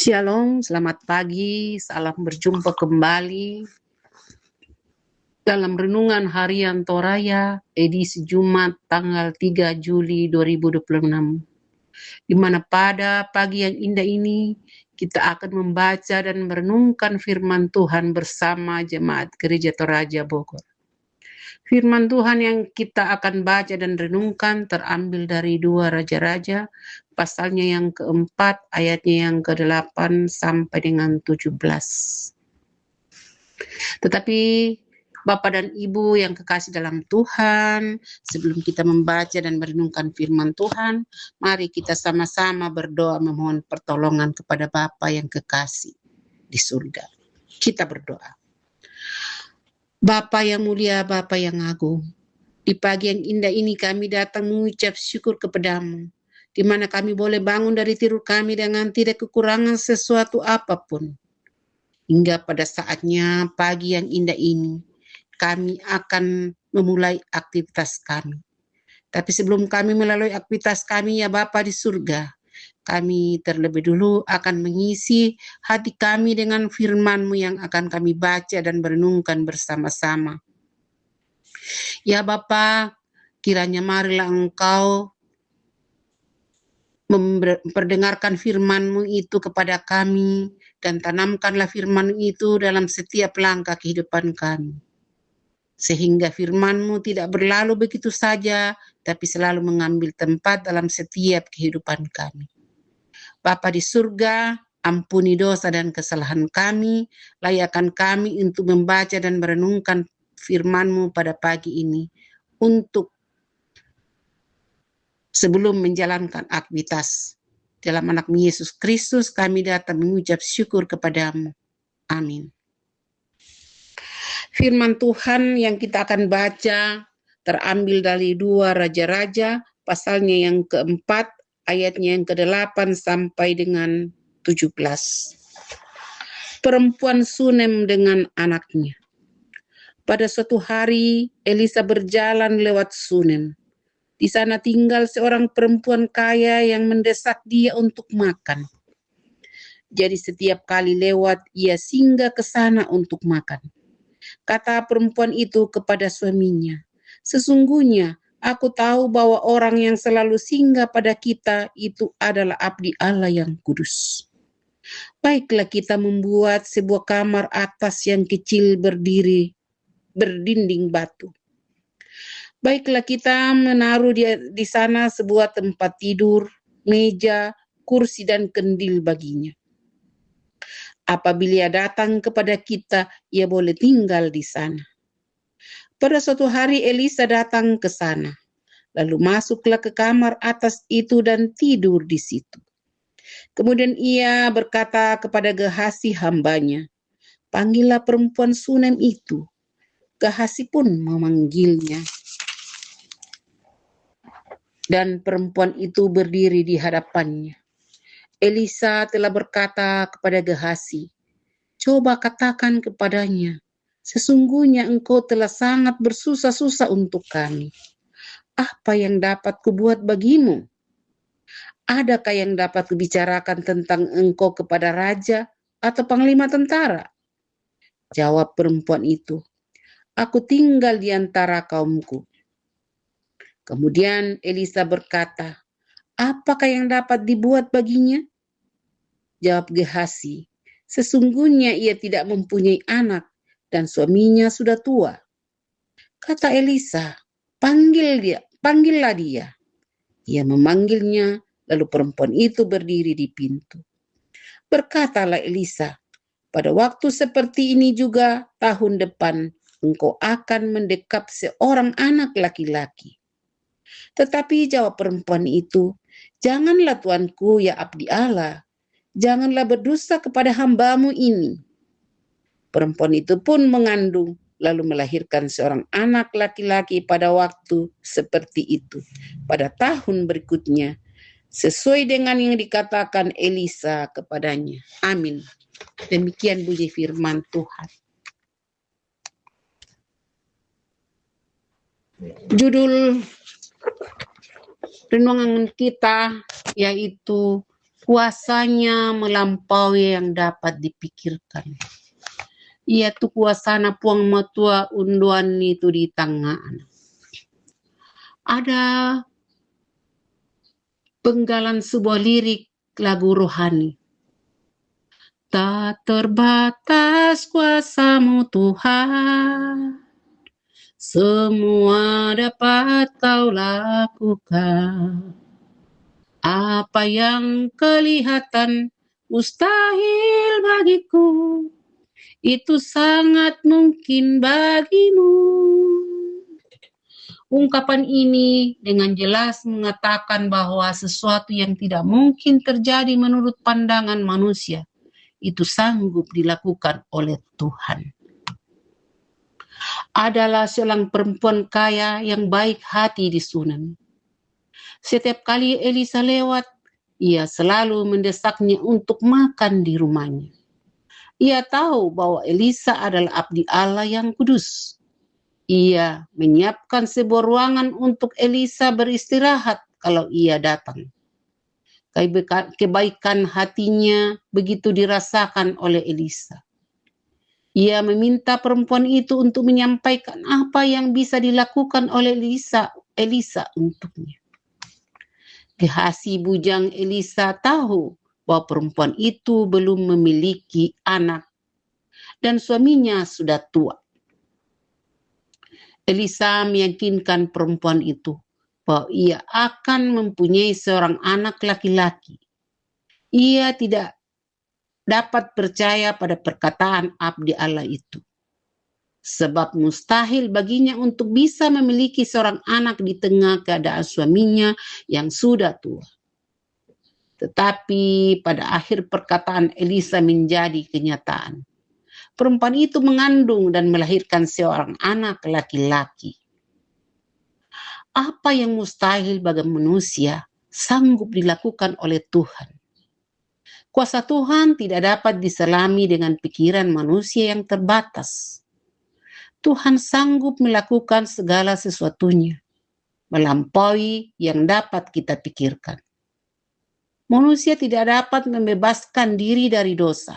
Shalom, selamat pagi, salam berjumpa kembali dalam Renungan Harian Toraya edisi Jumat tanggal 3 Juli 2026. Di mana pada pagi yang indah ini kita akan membaca dan merenungkan firman Tuhan bersama Jemaat Gereja Toraja Bogor. Firman Tuhan yang kita akan baca dan renungkan terambil dari 2 Raja-Raja, pasalnya yang keempat, ayatnya yang ke-8 sampai dengan 17. Tetapi Bapak dan Ibu yang kekasih dalam Tuhan, sebelum kita membaca dan merenungkan firman Tuhan, mari kita sama-sama berdoa memohon pertolongan kepada Bapa yang kekasih di surga. Kita berdoa. Bapa yang mulia, Bapa yang agung, di pagi yang indah ini kami datang mengucap syukur kepadamu, di mana kami boleh bangun dari tidur kami dengan tidak kekurangan sesuatu apapun. Hingga pada saatnya pagi yang indah ini, kami akan memulai aktivitas kami. Tapi sebelum kami melalui aktivitas kami, ya Bapa di surga, kami terlebih dulu akan mengisi hati kami dengan firman-Mu yang akan kami baca dan merenungkan bersama-sama. Ya Bapa, kiranya marilah Engkau memperdengarkan firman-Mu itu kepada kami, dan tanamkanlah firman itu dalam setiap langkah kehidupan kami. Sehingga firman-Mu tidak berlalu begitu saja, tapi selalu mengambil tempat dalam setiap kehidupan kami. Bapa di surga, ampuni dosa dan kesalahan kami, layakkan kami untuk membaca dan merenungkan firman-Mu pada pagi ini, untuk sebelum menjalankan aktivitas. Dalam anak Yesus Kristus kami datang mengucap syukur kepadamu. Amin. Firman Tuhan yang kita akan baca terambil dari 2 Raja-Raja, pasalnya yang keempat, ayatnya yang ke-8 sampai dengan 17. Perempuan Sunem dengan anaknya. Pada suatu hari, Elisa berjalan lewat Sunem. Di sana tinggal seorang perempuan kaya yang mendesak dia untuk makan. Jadi setiap kali lewat, ia singgah ke sana untuk makan. Kata perempuan itu kepada suaminya, "Sesungguhnya aku tahu bahwa orang yang selalu singgah pada kita itu adalah abdi Allah yang kudus. Baiklah kita membuat sebuah kamar atas yang kecil berdinding batu. Baiklah kita menaruh di sana sebuah tempat tidur, meja, kursi dan kendil baginya. Apabila ia datang kepada kita, ia boleh tinggal di sana." Pada suatu hari Elisa datang ke sana, lalu masuklah ke kamar atas itu dan tidur di situ. Kemudian ia berkata kepada Gehasi hambanya, "Panggillah perempuan Sunem itu." Gehasi pun memanggilnya. Dan perempuan itu berdiri di hadapannya. Elisa telah berkata kepada Gehasi, "Coba katakan kepadanya, sesungguhnya engkau telah sangat bersusah-susah untuk kami. Apa yang dapat kubuat bagimu? Adakah yang dapat kubicarakan tentang engkau kepada raja atau panglima tentara?" Jawab perempuan itu, "Aku tinggal di antara kaumku." Kemudian Elisa berkata, "Apakah yang dapat dibuat baginya?" Jawab Gehasi, "Sesungguhnya ia tidak mempunyai anak dan suaminya sudah tua." Kata Elisa, "Panggillah dia." Ia memanggilnya, lalu perempuan itu berdiri di pintu. Berkatalah Elisa, "Pada waktu seperti ini juga tahun depan engkau akan mendekap seorang anak laki-laki." Tetapi jawab perempuan itu, "Janganlah tuanku ya abdi Allah, janganlah berdusta kepada hambamu ini." Perempuan itu pun mengandung, lalu melahirkan seorang anak laki-laki pada waktu seperti itu, pada tahun berikutnya, sesuai dengan yang dikatakan Elisa kepadanya. Amin. Demikian bunyi firman Tuhan. Judul renungan kita yaitu Kuasanya melampaui yang dapat dipikirkan. Ia tu kuasana puang matua unduan itu di tengah. Ada penggalan sebuah lirik lagu rohani. Tak terbatas kuasa-Mu Tuhan, semua dapat Kau lakukan. Apa yang kelihatan mustahil bagiku, itu sangat mungkin bagimu. Ungkapan ini dengan jelas mengatakan bahwa sesuatu yang tidak mungkin terjadi menurut pandangan manusia, itu sanggup dilakukan oleh Tuhan. Adalah seorang perempuan kaya yang baik hati di Sunem. Setiap kali Elisa lewat, ia selalu mendesaknya untuk makan di rumahnya. Ia tahu bahwa Elisa adalah abdi Allah yang kudus. Ia menyiapkan sebuah ruangan untuk Elisa beristirahat kalau ia datang. Kebaikan hatinya begitu dirasakan oleh Elisa. Ia meminta perempuan itu untuk menyampaikan apa yang bisa dilakukan oleh Elisa untuknya. Gehazi bujang Elisa tahu bahwa perempuan itu belum memiliki anak dan suaminya sudah tua. Elisa meyakinkan perempuan itu bahwa ia akan mempunyai seorang anak laki-laki. Ia tidak dapat percaya pada perkataan abdi Allah itu, sebab mustahil baginya untuk bisa memiliki seorang anak di tengah keadaan suaminya yang sudah tua. Tetapi pada akhir perkataan Elisa menjadi kenyataan. Perempuan itu mengandung dan melahirkan seorang anak laki-laki. Apa yang mustahil bagi manusia sanggup dilakukan oleh Tuhan. Kuasa Tuhan tidak dapat diselami dengan pikiran manusia yang terbatas. Tuhan sanggup melakukan segala sesuatunya, melampaui yang dapat kita pikirkan. Manusia tidak dapat membebaskan diri dari dosa.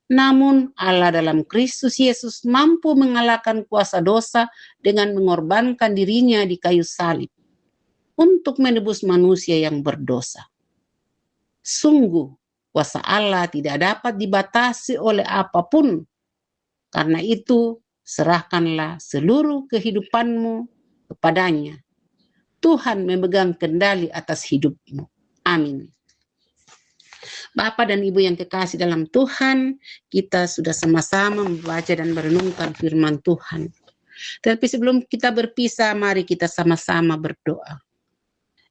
Namun Allah dalam Kristus Yesus mampu mengalahkan kuasa dosa dengan mengorbankan dirinya di kayu salib untuk menebus manusia yang berdosa. Sungguh, kuasa Allah tidak dapat dibatasi oleh apapun. Karena itu, serahkanlah seluruh kehidupanmu kepadanya. Tuhan memegang kendali atas hidupmu. Amin. Bapak dan Ibu yang kekasih dalam Tuhan, kita sudah sama-sama membaca dan merenungkan firman Tuhan. Tapi sebelum kita berpisah, mari kita sama-sama berdoa.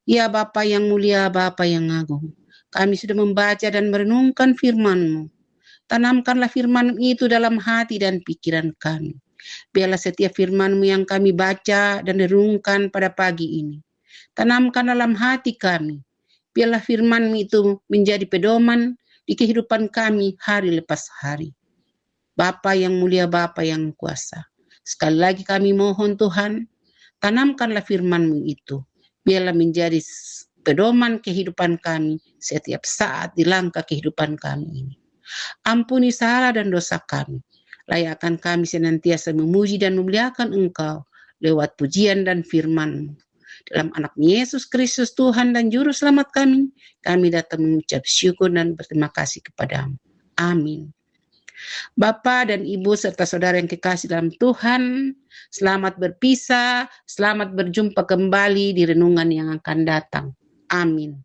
Ya Bapa yang mulia, Bapa yang agung, kami sudah membaca dan merenungkan firman-Mu. Tanamkanlah firman itu dalam hati dan pikiran kami. Biarlah setiap firman-Mu yang kami baca dan renungkan pada pagi ini, tanamkan dalam hati kami. Biarlah firman-Mu itu menjadi pedoman di kehidupan kami hari lepas hari. Bapa yang mulia, Bapa yang kuasa, sekali lagi kami mohon Tuhan, tanamkanlah firman-Mu itu. Biarlah menjadi pedoman kehidupan kami setiap saat di langkah kehidupan kami ini. Ampuni salah dan dosa kami. Layakkan kami senantiasa memuji dan memuliakan Engkau lewat pujian dan firman-Mu. Dalam anak Yesus Kristus Tuhan dan Juru Selamat kami datang mengucap syukur dan berterima kasih kepadamu. Amin. Bapa dan Ibu serta saudara yang kekasih dalam Tuhan, selamat berpisah, selamat berjumpa kembali di renungan yang akan datang. Amin.